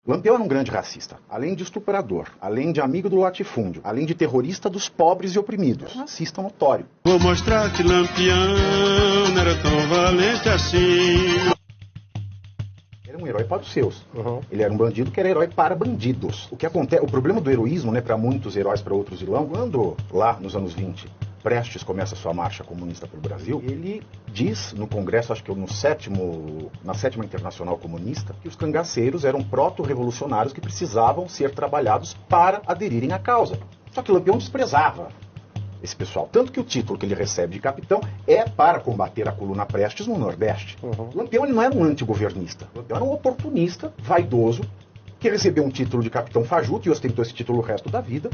Lampião era um grande racista. Além de estuprador, além de amigo do latifúndio, além de terrorista dos pobres e oprimidos. Racista notório. Vou mostrar que Lampião não era tão valente assim. Ele era um herói para os seus. Ele era um bandido que era herói para bandidos. O que acontece, o problema do heroísmo, né, para muitos heróis, para outros vilão, quando lá nos anos 20, Prestes começa a sua marcha comunista pelo Brasil, ele diz no Congresso, acho que na sétima Internacional Comunista, que os cangaceiros eram proto-revolucionários que precisavam ser trabalhados para aderirem à causa. Só que Lampião desprezava esse pessoal. Tanto que o título que ele recebe de capitão é para combater a coluna Prestes no Nordeste. Lampião ele não era um antigovernista. Lampião era um oportunista, vaidoso, que recebeu um título de capitão fajuto e ostentou esse título o resto da vida.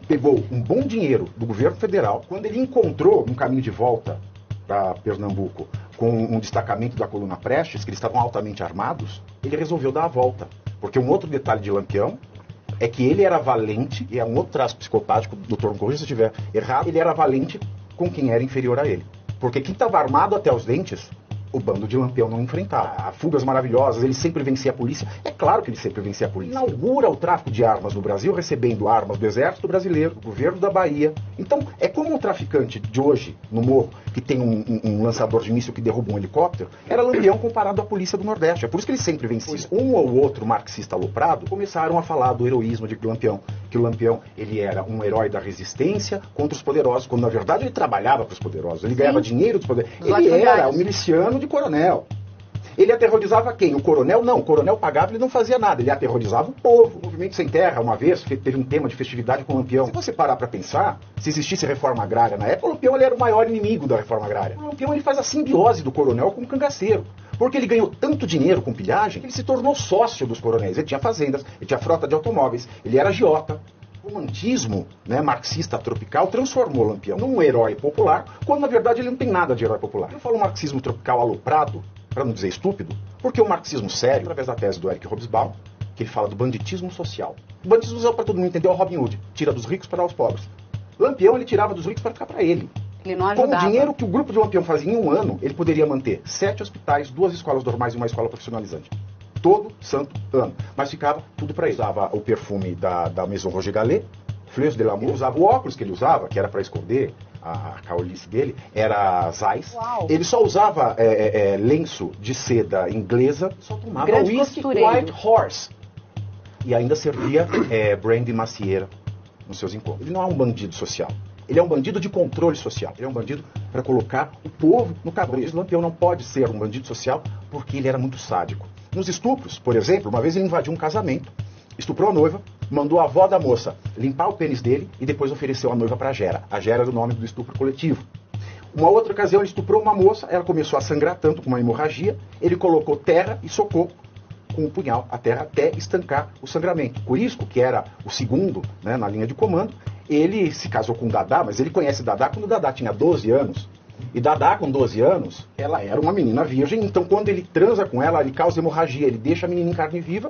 Pegou um bom dinheiro do governo federal. Quando ele encontrou no caminho de volta para Pernambuco com um destacamento da coluna Prestes, que eles estavam altamente armados, ele resolveu dar a volta. Porque um outro detalhe de Lampião é que ele era valente, e é um outro traço psicopático, doutor, me corrija se eu estiver errado, ele era valente com quem era inferior a ele. Porque quem estava armado até os dentes, o bando de Lampião não enfrentava. Fugas maravilhosas, ele sempre vencia a polícia. É claro que ele sempre vencia a polícia. Inaugura o tráfico de armas no Brasil, recebendo armas do Exército Brasileiro, do governo da Bahia. Então, é como um traficante de hoje, no morro, que tem um lançador de míssil que derruba um helicóptero, era Lampião comparado à polícia do Nordeste. É por isso que ele sempre vencia. Um ou outro marxista aloprado começaram a falar do heroísmo de Lampião. Que o Lampião, ele era um herói da resistência contra os poderosos, quando na verdade ele trabalhava para os poderosos. Ele ganhava dinheiro dos poderosos. Ele era um miliciano de coronel. Ele aterrorizava quem? O coronel? Não, o coronel pagava e ele não fazia nada. Ele aterrorizava o povo. O Movimento Sem Terra, uma vez, teve um tema de festividade com o Lampião. Se você parar para pensar, se existisse reforma agrária na época, o Lampião ele era o maior inimigo da reforma agrária. O Lampião ele faz a simbiose do coronel com o cangaceiro. Porque ele ganhou tanto dinheiro com pilhagem que ele se tornou sócio dos coronéis. Ele tinha fazendas, ele tinha frota de automóveis, ele era agiota. O romantismo, né, marxista tropical transformou Lampião num herói popular, quando na verdade ele não tem nada de herói popular. Eu falo marxismo tropical aloprado, para não dizer estúpido, porque o marxismo sério, através da tese do Eric Hobsbawm, que ele fala do banditismo social. O banditismo social, para todo mundo entender, é o Robin Hood. Tira dos ricos para dar aos pobres. Lampião, ele tirava dos ricos para ficar para ele. Ele não ajudava. Com o dinheiro que o grupo de Lampião fazia em um ano, ele poderia manter 7 hospitais, 2 escolas normais e uma escola profissionalizante. Todo santo ano. Mas ficava tudo para ele. Usava o perfume da Maison Roger Gallet, Fleurs de l'Amour, usava o óculos que ele usava, que era para esconder a caulice dele, era Zeiss. Uau. Ele só usava lenço de seda inglesa, só tomava Grande whisky costureiro. White Horse. E ainda servia brandy macieira nos seus encontros. Ele não é um bandido social. Ele é um bandido de controle social. Ele é um bandido para colocar o povo no cabrito. Lampião não pode ser um bandido social porque ele era muito sádico. Nos estupros, por exemplo, uma vez ele invadiu um casamento, estuprou a noiva, mandou a avó da moça limpar o pênis dele e depois ofereceu a noiva para a Gera. A Gera era o nome do estupro coletivo. Uma outra ocasião ele estuprou uma moça, ela começou a sangrar tanto com uma hemorragia, ele colocou terra e socou com o punhal a terra até estancar o sangramento. Curisco, que era o segundo, né, na linha de comando, ele se casou com Dadá, mas ele conhece Dadá quando Dadá tinha 12 anos. E Dadá, com 12 anos, ela era uma menina virgem, então quando ele transa com ela, ele causa hemorragia, ele deixa a menina em carne viva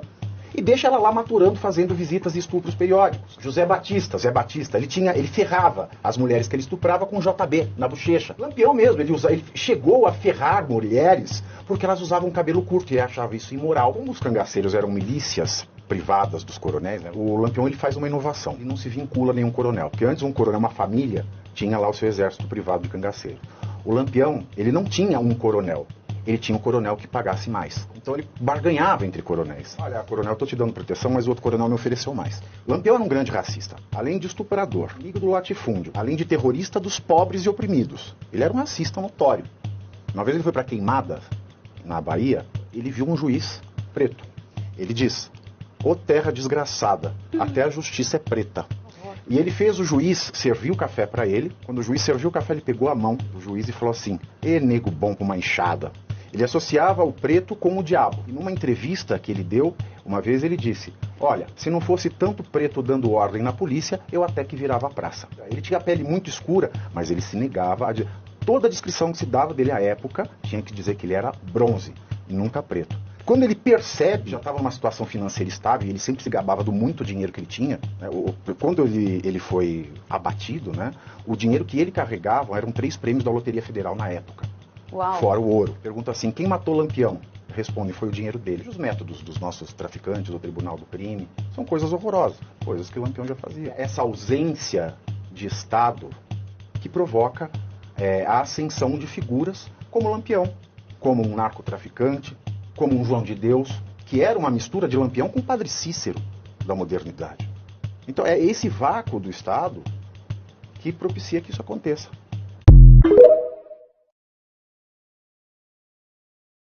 e deixa ela lá maturando, fazendo visitas e estupros periódicos. Zé Batista, ele ferrava as mulheres que ele estuprava com JB na bochecha. Lampião mesmo, ele chegou a ferrar mulheres porque elas usavam cabelo curto e achava isso imoral. Como os cangaceiros eram milícias privadas dos coronéis, né, o Lampião ele faz uma inovação. Ele não se vincula a nenhum coronel, porque antes um coronel, uma família, tinha lá o seu exército privado de cangaceiro. O Lampião, ele não tinha um coronel. Ele tinha um coronel que pagasse mais. Então ele barganhava entre coronéis. Olha, coronel, eu tô te dando proteção, mas o outro coronel me ofereceu mais. Lampião era um grande racista. Além de estuprador, amigo do latifúndio, além de terrorista dos pobres e oprimidos. Ele era um racista notório. Uma vez ele foi para Queimada, na Bahia, ele viu um juiz preto. Ele diz: "Ô terra desgraçada, até a justiça é preta." E ele fez o juiz servir o café para ele. Quando o juiz serviu o café, ele pegou a mão do juiz e falou assim: "Ê, nego bom com uma enxada." Ele associava o preto com o diabo. E numa entrevista que ele deu, uma vez ele disse: "Olha, se não fosse tanto preto dando ordem na polícia, eu até que virava a praça." Ele tinha a pele muito escura, mas ele se negava a... Toda a descrição que se dava dele à época tinha que dizer que ele era bronze, e nunca preto. Quando ele percebe, já estava numa situação financeira estável, e ele sempre se gabava do muito dinheiro que ele tinha, né, quando ele foi abatido, né, o dinheiro que ele carregava eram 3 prêmios da Loteria Federal na época. Uau. Fora o ouro. Pergunta assim: quem matou Lampião? respondem, foi o dinheiro dele. Os métodos dos nossos traficantes, do Tribunal do Crime, são coisas horrorosas, coisas que o Lampião já fazia. Essa ausência de Estado que provoca a ascensão de figuras como Lampião, como um narcotraficante, como um João de Deus, que era uma mistura de Lampião com o Padre Cícero da modernidade. Então é esse vácuo do Estado que propicia que isso aconteça.